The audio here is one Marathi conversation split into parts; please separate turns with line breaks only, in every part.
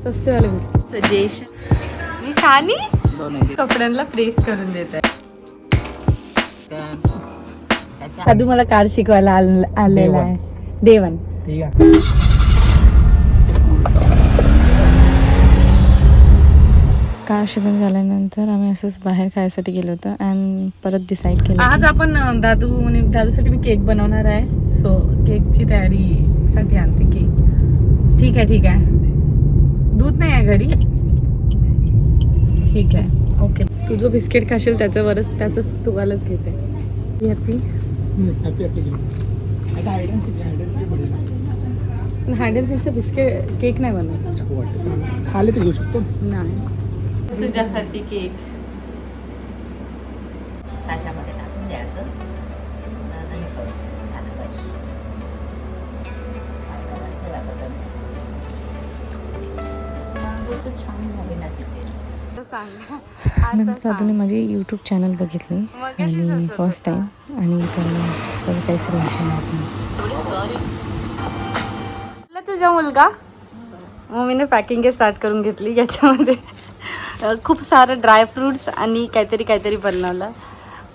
सस्तेवाले बिस्किट सजेशन. मी शानी कपड्यांना प्रेस करून देत आहे. साधू मला कार शिकवायला आलेला आहे. देवन
ठीक आहे.
कार शिकून झाल्यानंतर आम्ही असंच बाहेर खायसाठी गेलो होतो आणि परत डिसाईड केलं. आज आपण दादूसाठी मी केक बनवणार आहे. सो केकची तयारीसाठी आणते केक. ठीक आहे. दूध नाही आहे घरी. ठीक आहे ओके. तू जो बिस्किट खाशील त्याच तुम्हालाच घेते. हॅपी हायड अँड सीकचं बिस्किट केक नाही बनवत.
खाले तर घेऊ शकतो.
नाही तुझ्यासाठी केक
साच्यामध्ये टाकून द्यायचं.
नंतर साधूने माझी यूट्यूब चॅनल बघितली आणि फर्स्ट टाइम आणि त्यांना त्याचं काहीच रिॲक्शन नव्हतं. तुझा मुलगा मम्मीने पॅकिंग स्टार्ट करून घेतली. याच्यामध्ये खूप सारं ड्रायफ्रूट्स आणि काहीतरी बनवलं.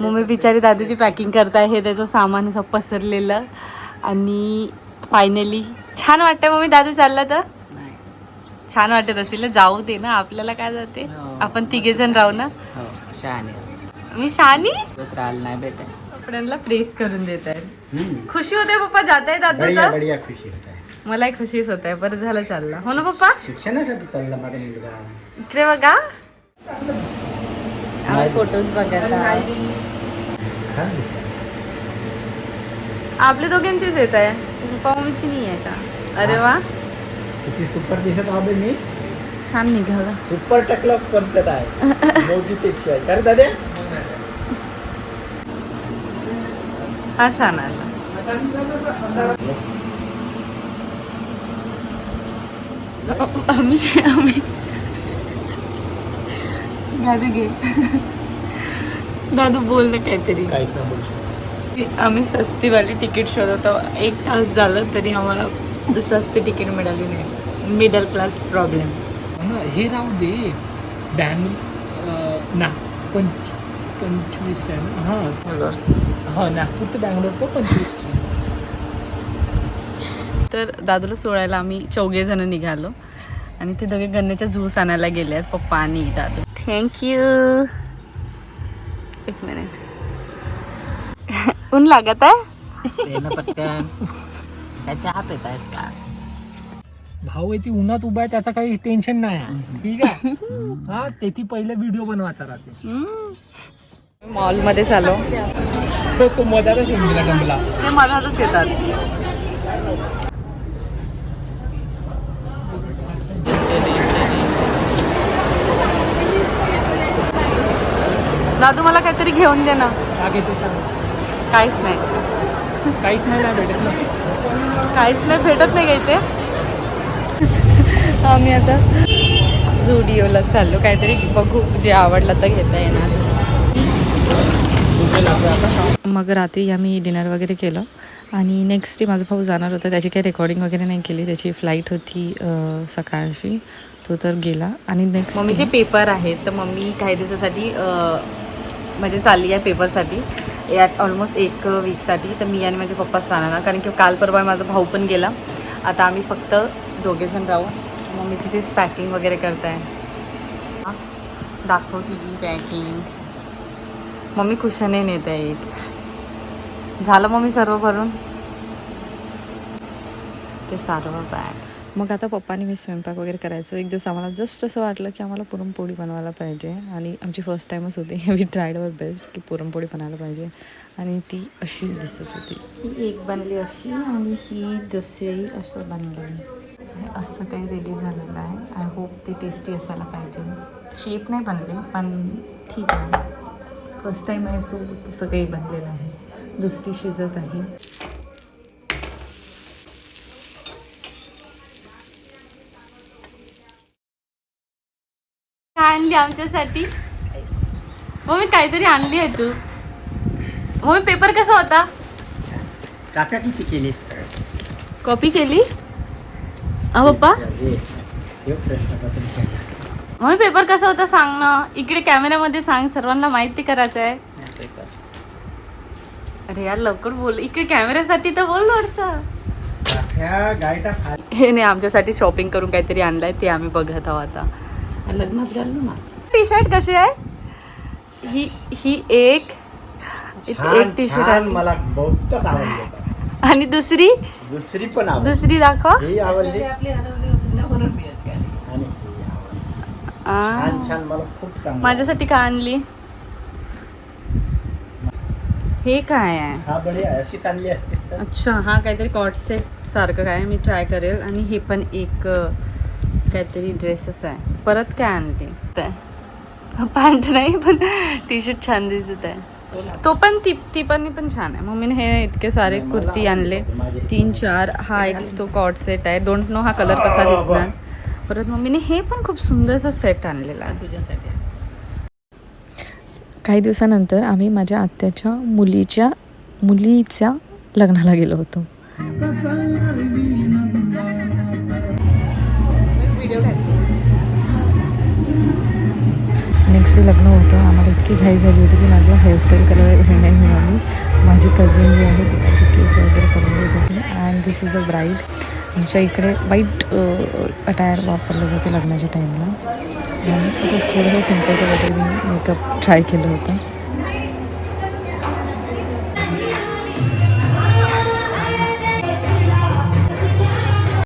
मम्मी बिचारी दादूची पॅकिंग करताय. हे त्याचं सामान असं पसरलेलं आणि फायनली छान वाटतंय. मम्मी दादू चालला तर छान वाटत असेल. जाऊ दे ना आपल्याला काय जाते. आपण 3 जण राहू ना. मी शानी कपड्यांना प्रेस करून देत आहे. खुशी होते पप्पा जात आहे दादू तर. मलाही खुशीच होत आहे. बरं झालं चालला. हो ना पप्पा.
शिक्षणासाठी चालला माझा मुलगा.
इकडे बघा आम्ही फोटोज बघायला. आपल्या दोघांचीच येत आहे. पप्पा मम्मीची नाही आहे का. अरे वा
किती सुपर दिसत आहोत. मी
छान निघाला.
सुपर टकलॉक कॉम्प्लेट आहे मोदीपेक्षा. कर दादा
हा छान आला. आम्ही दादू घे. दादू बोल ना काहीतरी.
काहीच नाही बोलू शकतो.
आम्ही सस्तीवाली तिकीट शोधत आहोत. 1 तास झालं तरी आम्हाला स्वस्त तिकीट मिळाली नाही. Middle class problem.
हे राहू दे. ना 25 आहे ना. हां नागपूर ते बँगलोर तो 25.
तर दादूला सोडायला आम्ही 4 जण निघालो आणि ते दोघे गन्नेच्या ज्यूस आणायला गेले आहेत. पप्पा आणि दादू. थँक्यू. 1 मिनिट. ऊन लागत आहे.
पटकन चहा पित आहेस का.
भाऊ आहे ती उन्हात उभा आहे. त्याचा काही टेन्शन नाही आहे. ठीक आहे. हा ते ती पहिले व्हिडिओ बनवायचा राहते.
मॉलमध्ये चालू.
तो मधातच येऊन गेला डंबला.
ते मलाच येतात. दादू मला काहीतरी घेऊन दे ना.
का घेते सांग.
काहीच नाही.
काहीच नाही भेटत ना.
काहीच नाही भेटत नाही का इथे. आम्ही आता झुडिओला चाललो. काहीतरी बघू जे आवडलं तर घेता येणार. मग रात्री आम्ही डिनर वगैरे केलं आणि नेक्स्ट डे माझा भाऊ जाणार होता. त्याची काही रेकॉर्डिंग वगैरे नाही केली. त्याची फ्लाईट होती सकाळची. तो तर गेला. आणि नेक्स्ट मम्मीचे पेपर आहेत तर मम्मी काही दिवसासाठी म्हणजे चालली आहे पेपरसाठी. यात ऑलमोस्ट 1 वीकसाठी. तर मी आणि माझे पप्पाच राहणार कारण की काल परवा माझा भाऊ पण गेला. आता आम्ही फक्त 2 जण राहू. मम्मीची तीच पॅकिंग वगैरे करताय. दाखव तुझी पॅकिंग. मम्मी कुशने नेत आहे. एक झालं मम्मी सर्व भरून ते सर्व बॅग. मग आता पप्पानी मी स्वयंपाक वगैरे करायचो. एक दिवस आम्हाला जस्ट असं वाटलं की आम्हाला पुरणपोळी बनवायला पाहिजे आणि आमची फर्स्ट टाईमच होती. वी ट्राईड अवर बेस्ट की पुरणपोळी बनायला पाहिजे आणि ती अशी दिसत होती. ही एक बनली अशी आणि ही दुसरी असं बनली. असं काही रेडी झालेलं आहे. आय होप ते टेस्टी असायला पाहिजे. शेप नाही बनले पण ठीक आहे. फर्स्ट टाईम आहे सो तसं काही बनलेलं आहे. दुसरी शिजत आहे. काय आणली आमच्यासाठी. मम्मी काहीतरी आणली आहे तू. मम्मी पेपर कसा होता.
काका किती केली.
कॉपी केली. पप्पा मग पेपर कसा होता सांग ना, इकडे कॅमेऱ्यामध्ये सांग, सर्वांना माहिती करायचं आहे. अरे यार लवकर बोल, इकडे कॅमेऱ्यासाठी तर बोल थोडंसं. हे नाही आमच्यासाठी शॉपिंग करून काहीतरी आणलंय ते आम्ही बघत आहोत आता.
लग्नात घाललो ना.
टी शर्ट कशी आहे ही एक टी शर्ट आहे
मला बहुत आवडली.
आणि दुसरी
पण आवडली.
दुसरी दाखव.
ही आवडली
आपली हरवली होती ना म्हणून मी आज घाली.
आणि ही आवडली. छान मला खूप चांगलं.
माझ्यासाठी का आणली? हे काय आहे?
हा बढिया आहे. अशीच आणली असतीस तर.
अच्छा हा काहीतरी कॉट सेट सारखं काय मी ट्राय करेल. आणि हे पण एक काहीतरी ड्रेसेस आहे. परत काय आणते पॅन्ट नाही पण टी शर्ट छान दिसत आहे. तो पण ती पण छान आहे. मम्मीने हे इतके सारे
नाही, मला
कुर्ती आणले
माझे
3-4. हा एक तो कॉट सेट आहे. डोंट नो हा कलर कसा दिसणार. परत मम्मीने हे पण खूप सुंदरसा सेट आणलेला आहे.
तुझ्यासाठी.
काही दिवसानंतर आम्ही माझ्या आत्याच्या मुलीच्या लग्नाला गेलो होतो. नेक्स्ट डे लग्न होतं. आम्हाला इतकी घाई झाली होती की माझ्या हेअरस्टाईल करायला नाही मिळाली. माझी कझिन जी आहे ती माझी केस वगैरे करून देत होती. And this is a bride. आमच्या इकडे व्हाईट अटायर वापरलं जाते लग्नाच्या टाईमला. आणि तसंच थोडंसं सिम्पलचं काहीतरी मी मेकअप ट्राय केलं होतं.